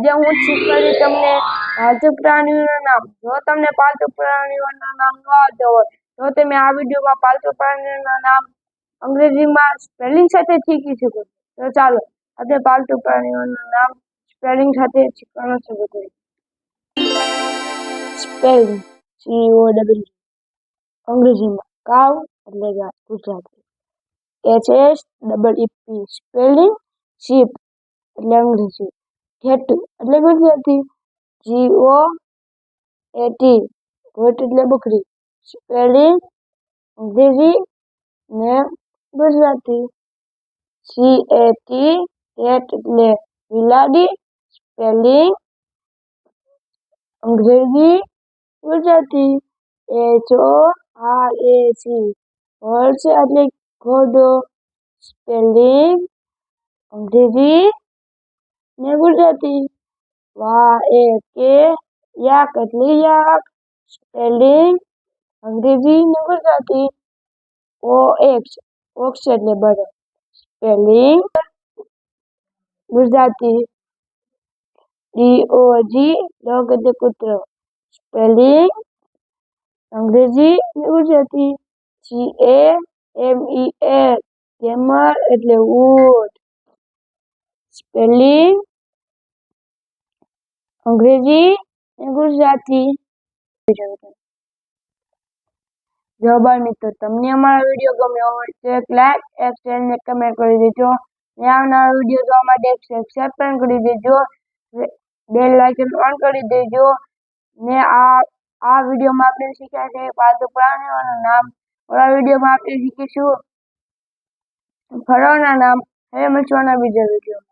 આજે હું શીખવાડીશ તમને પાલતુ પ્રાણીઓના નામ. જો તમને પાલતુ પ્રાણીઓના નામ ન આવડતા હોય તો તમે આ વિડીયોમાં પાલતુ પ્રાણીઓના નામ અંગ્રેજીમાં સ્પેલિંગ સાથે શીખી શકો છો. તો ચાલો આપણે પાલતુ પ્રાણીઓના નામ સ્પેલિંગ સાથે શીખવાનું શરૂ કરીએ. સ્પેલિંગ COW અંગ્રેજીમાં કાવ એટલે ગાય, ગુજરાતી. SHEEP સ્પેલિંગ શીપ એટલે અંગ્રેજી. ઘેટું એટલે ગુજરાતી. GOAT ગોટ એટલે બકરી, સ્પેલિંગ અંગ્રેજી ને ગુજરાતી. CAT કેટ એટલે બિલાડી, સ્પેલિંગ અંગ્રેજી ગુજરાતી. HORSE હોર્સ એટલે ઘોડો, સ્પેલિંગ અંગ્રેજી ને ગુજરાતી. યાક એટલે યાક, સ્પેલિંગ અંગ્રેજી ને ગુજરાતી. ઓક્સ એટલે બળદ, સ્પેલિંગ ગુજરાતી. ડોગ એટલે કૂતરો, સ્પેલિંગ અંગ્રેજી ને ગુજરાતી. CAMEL કેમલ એટલે ઊંટ, સ્પેલિંગ અંગ્રેજી ને ગુજરાતી. જો બાળ મિત્રો તમને અમારો વિડીયો ગમ્યો હોય તો એક લાઈક, એક શેર ને કમેન્ટ કરી દેજો. ને આવનારા વિડીયો જોવા માટે એક સબસ્ક્રાઇબ પણ કરી દેજો. બેલ આઇકન ઓન કરી દેજો. ને આ વિડીયોમાં આપણે શીખ્યા છે પાલતુ પ્રાણીઓના નામ. ઓલા વિડીયોમાં આપણે શીખીશું ફળોના નામ. હવે મળીશું બીજા વિડીયો.